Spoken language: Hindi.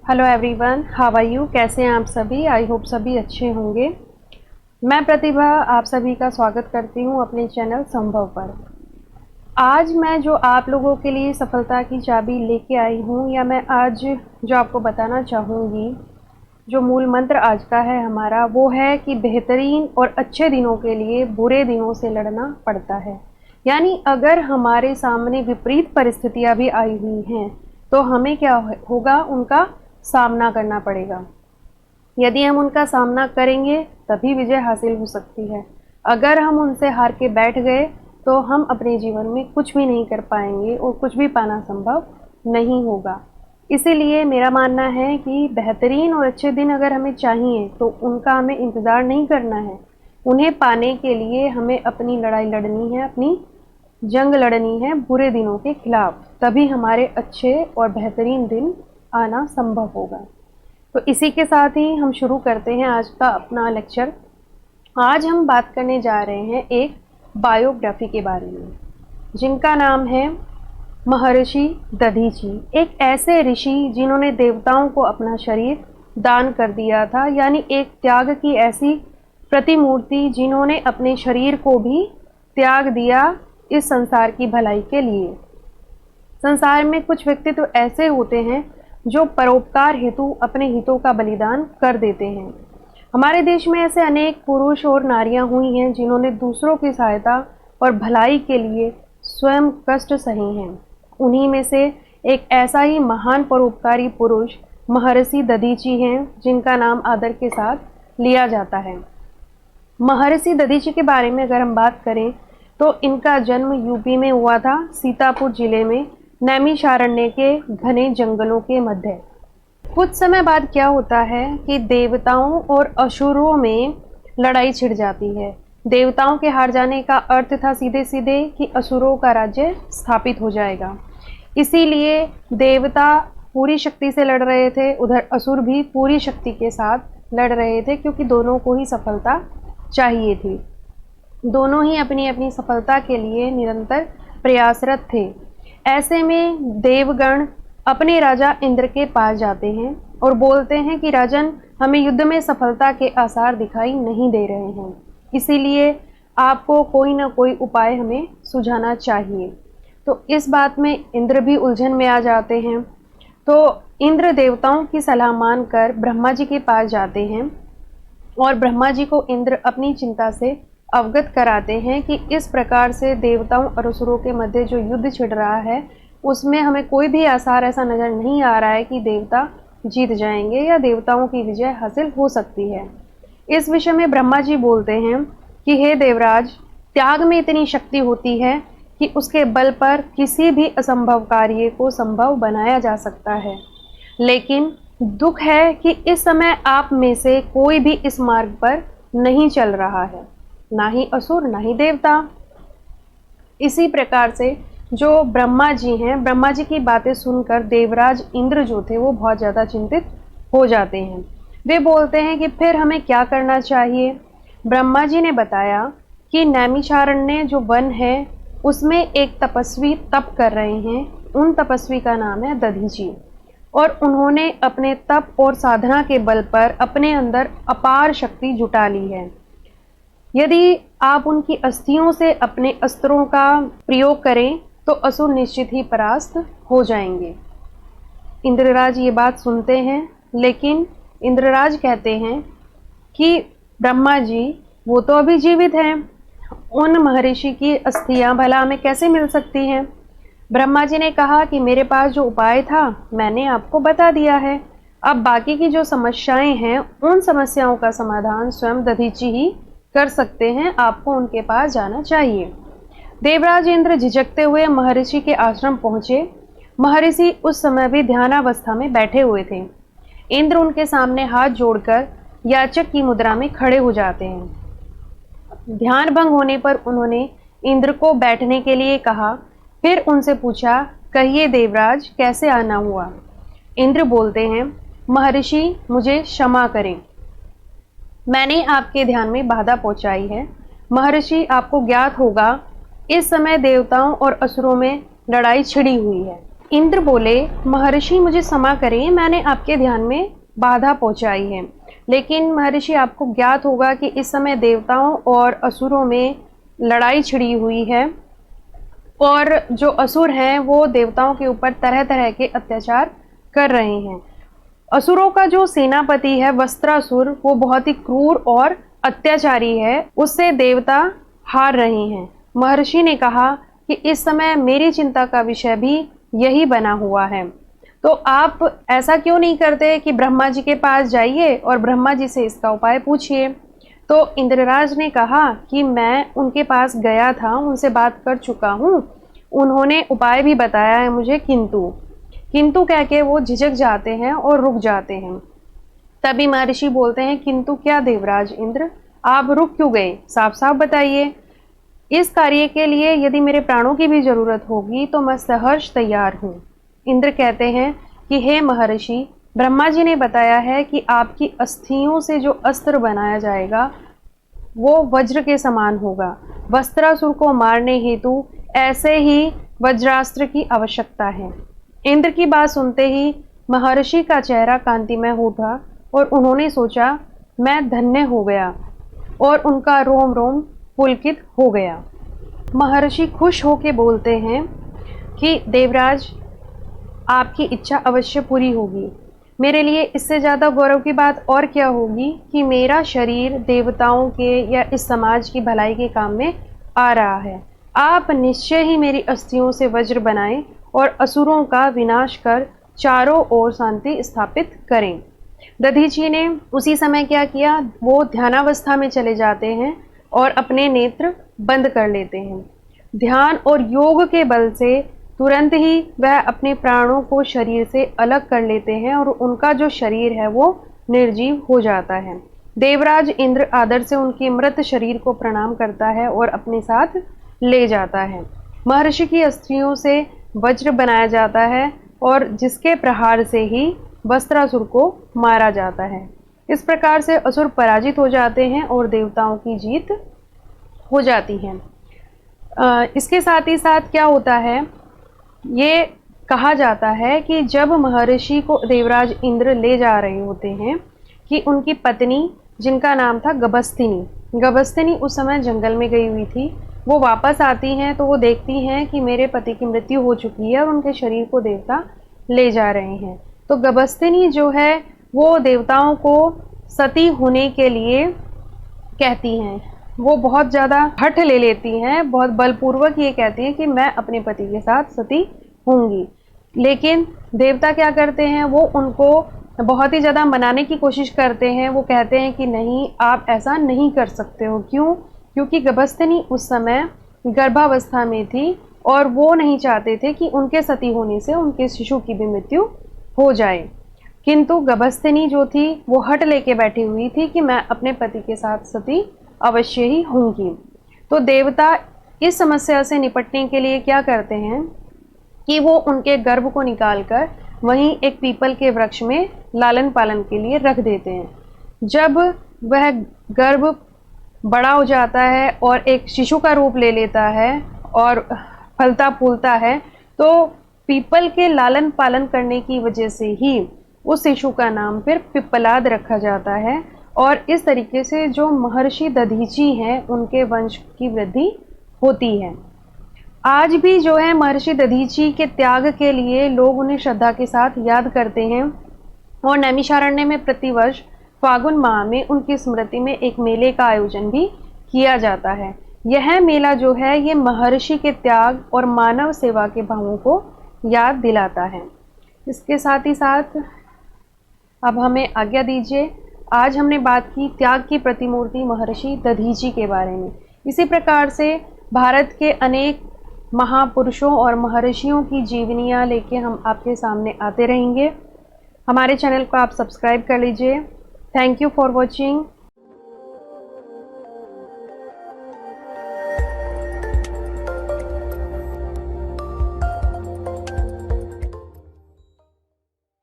Hello everyone, how are you? कैसे हैं आप सभी? आई होप सभी अच्छे होंगे। मैं प्रतिभा आप सभी का स्वागत करती हूं अपने चैनल संभव पर। आज मैं जो आप लोगों के लिए सफलता की चाबी लेके आई हूं, या मैं आज जो आपको बताना चाहूँगी, जो मूल मंत्र आज का है हमारा, वो है कि बेहतरीन और अच्छे दिनों के लिए बुरे दिनों से लड़ना पड़ता है। यानी अगर हमारे सामने विपरीत परिस्थितियां भी आई हुई हैं तो हमें क्या होगा, उनका सामना करना पड़ेगा। यदि हम उनका सामना करेंगे तभी विजय हासिल हो सकती है। अगर हम उनसे हार के बैठ गए तो हम अपने जीवन में कुछ भी नहीं कर पाएंगे और कुछ भी पाना संभव नहीं होगा। इसीलिए मेरा मानना है कि बेहतरीन और अच्छे दिन अगर हमें चाहिए तो उनका हमें इंतज़ार नहीं करना है। उन्हें पाने के लिए हमें अपनी लड़ाई लड़नी है, अपनी जंग लड़नी है बुरे दिनों के खिलाफ। तभी हमारे अच्छे और बेहतरीन दिन आना संभव होगा। तो इसी के साथ ही हम शुरू करते हैं आज का अपना लेक्चर। आज हम बात करने जा रहे हैं एक बायोग्राफी के बारे में, जिनका नाम है महर्षि दधीची। एक ऐसे ऋषि जिन्होंने देवताओं को अपना शरीर दान कर दिया था, यानी एक त्याग की ऐसी प्रतिमूर्ति जिन्होंने अपने शरीर को भी त्याग दिया इस संसार की भलाई के लिए। संसार में कुछ व्यक्तित्व ऐसे होते हैं जो परोपकार हेतु अपने हितों का बलिदान कर देते हैं। हमारे देश में ऐसे अनेक पुरुष और नारियां हुई हैं जिन्होंने दूसरों की सहायता और भलाई के लिए स्वयं कष्ट सहे हैं। उन्हीं में से एक ऐसा ही महान परोपकारी पुरुष महर्षि दधीची हैं, जिनका नाम आदर के साथ लिया जाता है। महर्षि दधीची के बारे में अगर हम बात करें तो इनका जन्म यूपी में हुआ था, सीतापुर जिले में नैमिषारण्य के घने जंगलों के मध्य। कुछ समय बाद क्या होता है कि देवताओं और असुरों में लड़ाई छिड़ जाती है। देवताओं के हार जाने का अर्थ था सीधे सीधे कि असुरों का राज्य स्थापित हो जाएगा। इसीलिए देवता पूरी शक्ति से लड़ रहे थे, उधर असुर भी पूरी शक्ति के साथ लड़ रहे थे, क्योंकि दोनों को ही सफलता चाहिए थी। दोनों ही अपनी अपनी सफलता के लिए निरंतर प्रयासरत थे। ऐसे में देवगण अपने राजा इंद्र के पास जाते हैं और बोलते हैं कि राजन, हमें युद्ध में सफलता के आसार दिखाई नहीं दे रहे हैं, इसीलिए आपको कोई ना कोई उपाय हमें सुझाना चाहिए। तो इस बात में इंद्र भी उलझन में आ जाते हैं। तो इंद्र देवताओं की सलाह मानकर ब्रह्मा जी के पास जाते हैं और ब्रह्मा जी को इंद्र अपनी चिंता से अवगत कराते हैं कि इस प्रकार से देवताओं और असुरों के मध्य जो युद्ध छिड़ रहा है, उसमें हमें कोई भी आसार ऐसा नज़र नहीं आ रहा है कि देवता जीत जाएंगे या देवताओं की विजय हासिल हो सकती है। इस विषय में ब्रह्मा जी बोलते हैं कि हे देवराज, त्याग में इतनी शक्ति होती है कि उसके बल पर किसी भी असंभव कार्य को संभव बनाया जा सकता है। लेकिन दुख है कि इस समय आप में से कोई भी इस मार्ग पर नहीं चल रहा है, ना ही असुर ना ही देवता। इसी प्रकार से जो ब्रह्मा जी हैं, ब्रह्मा जी की बातें सुनकर देवराज इंद्र जो थे वो बहुत ज़्यादा चिंतित हो जाते हैं। वे बोलते हैं कि फिर हमें क्या करना चाहिए। ब्रह्मा जी ने बताया कि नैमिषारण्य जो वन है उसमें एक तपस्वी तप कर रहे हैं। उन तपस्वी का नाम है दधीची, और उन्होंने अपने तप और साधना के बल पर अपने अंदर अपार शक्ति जुटा ली है। यदि आप उनकी अस्थियों से अपने अस्त्रों का प्रयोग करें तो असुर निश्चित ही परास्त हो जाएंगे। इंद्रराज ये बात सुनते हैं, लेकिन इंद्रराज कहते हैं कि ब्रह्मा जी, वो तो अभी जीवित हैं, उन महर्षि की अस्थियां भला हमें कैसे मिल सकती हैं। ब्रह्मा जी ने कहा कि मेरे पास जो उपाय था मैंने आपको बता दिया है। अब बाकी की जो समस्याएं हैं उन समस्याओं का समाधान स्वयं दधीची ही कर सकते हैं, आपको उनके पास जाना चाहिए। देवराज इंद्र झिझकते हुए महर्षि के आश्रम पहुंचे। महर्षि उस समय भी ध्यानावस्था में बैठे हुए थे। इंद्र उनके सामने हाथ जोड़कर याचक की मुद्रा में खड़े हो जाते हैं। ध्यान भंग होने पर उन्होंने इंद्र को बैठने के लिए कहा। फिर उनसे पूछा, कहिए देवराज, कैसे आना हुआ। इंद्र बोलते हैं, महर्षि मुझे क्षमा करें, मैंने आपके ध्यान में बाधा पहुंचाई है। महर्षि, आपको ज्ञात होगा इस समय देवताओं और असुरों में लड़ाई छिड़ी हुई है। इंद्र बोले, महर्षि मुझे क्षमा करें, मैंने आपके ध्यान में बाधा पहुंचाई है। लेकिन महर्षि आपको ज्ञात होगा कि इस समय देवताओं और असुरों में लड़ाई छिड़ी हुई है और जो असुर हैं वो देवताओं के ऊपर तरह तरह के अत्याचार कर रहे हैं। असुरों का जो सेनापति है वस्त्रासुर, वो बहुत ही क्रूर और अत्याचारी है, उससे देवता हार रहे हैं। महर्षि ने कहा कि इस समय मेरी चिंता का विषय भी यही बना हुआ है, तो आप ऐसा क्यों नहीं करते कि ब्रह्मा जी के पास जाइए और ब्रह्मा जी से इसका उपाय पूछिए। तो इंद्रराज ने कहा कि मैं उनके पास गया था, उनसे बात कर चुका हूँ, उन्होंने उपाय भी बताया है मुझे, किंतु कह के वो झिझक जाते हैं और रुक जाते हैं। तभी महर्षि बोलते हैं, किंतु क्या देवराज इंद्र, आप रुक क्यों गए, साफ साफ बताइए। इस कार्य के लिए यदि मेरे प्राणों की भी जरूरत होगी तो मैं सहर्ष तैयार हूँ। इंद्र कहते हैं कि हे महर्षि, ब्रह्मा जी ने बताया है कि आपकी अस्थियों से जो अस्त्र बनाया जाएगा वो वज्र के समान होगा। वस्त्रासुर को मारने हेतु ऐसे ही वज्रास्त्र की आवश्यकता है। इंद्र की बात सुनते ही महर्षि का चेहरा कांतिमय उठा और उन्होंने सोचा, मैं धन्य हो गया, और उनका रोम रोम पुलकित हो गया। महर्षि खुश होकर बोलते हैं कि देवराज, आपकी इच्छा अवश्य पूरी होगी। मेरे लिए इससे ज़्यादा गौरव की बात और क्या होगी कि मेरा शरीर देवताओं के या इस समाज की भलाई के काम में आ रहा है। आप निश्चय ही मेरी अस्थियों से वज्र बनाएं और असुरों का विनाश कर चारों ओर शांति स्थापित करें। दधीची ने उसी समय क्या किया, वो ध्यानावस्था में चले जाते हैं और अपने नेत्र बंद कर लेते हैं। ध्यान और योग के बल से तुरंत ही वह अपने प्राणों को शरीर से अलग कर लेते हैं और उनका जो शरीर है वो निर्जीव हो जाता है। देवराज इंद्र आदर से उनके मृत शरीर को प्रणाम करता है और अपने साथ ले जाता है। महर्षि की अस्थियों से वज्र बनाया जाता है और जिसके प्रहार से ही वस्त्रासुर को मारा जाता है। इस प्रकार से असुर पराजित हो जाते हैं और देवताओं की जीत हो जाती है। इसके साथ ही साथ क्या होता है, ये कहा जाता है कि जब महर्षि को देवराज इंद्र ले जा रहे होते हैं कि उनकी पत्नी, जिनका नाम था गभस्तिनी उस समय जंगल में गई हुई थी, वो वापस आती हैं तो वो देखती हैं कि मेरे पति की मृत्यु हो चुकी है और उनके शरीर को देवता ले जा रहे हैं। तो गभस्तिनी जो है वो देवताओं को सती होने के लिए कहती हैं। वो बहुत ज़्यादा हठ ले लेती हैं, बहुत बलपूर्वक ये कहती हैं कि मैं अपने पति के साथ सती होंगी। लेकिन देवता क्या करते हैं, वो उनको बहुत ही ज़्यादा मनाने की कोशिश करते हैं। वो कहते हैं कि नहीं, आप ऐसा नहीं कर सकते हो। क्यों? क्योंकि गभस्तिनी उस समय गर्भावस्था में थी और वो नहीं चाहते थे कि उनके सती होने से उनके शिशु की भी मृत्यु हो जाए। किंतु गभस्तिनी जो थी वो हट लेके बैठी हुई थी कि मैं अपने पति के साथ सती अवश्य ही होंगी। तो देवता इस समस्या से निपटने के लिए क्या करते हैं कि वो उनके गर्भ को निकालकर वहीं एक पीपल के वृक्ष में लालन पालन के लिए रख देते हैं। जब वह गर्भ बड़ा हो जाता है और एक शिशु का रूप ले लेता है और फलता फूलता है, तो पीपल के लालन पालन करने की वजह से ही उस शिशु का नाम फिर पिप्पलाद रखा जाता है। और इस तरीके से जो महर्षि दधीची हैं उनके वंश की वृद्धि होती है। आज भी जो है महर्षि दधीची के त्याग के लिए लोग उन्हें श्रद्धा के साथ याद करते हैं और नैमिषारण्य में प्रतिवर्ष फागुन माह में उनकी स्मृति में एक मेले का आयोजन भी किया जाता है। यह मेला जो है ये महर्षि के त्याग और मानव सेवा के भावों को याद दिलाता है। इसके साथ ही साथ अब हमें आज्ञा दीजिए। आज हमने बात की त्याग की प्रतिमूर्ति महर्षि दधीची के बारे में। इसी प्रकार से भारत के अनेक महापुरुषों और महर्षियों की जीवनियाँ लेके हम आपके सामने आते रहेंगे। हमारे चैनल को आप सब्सक्राइब कर लीजिए। Thank you for watching.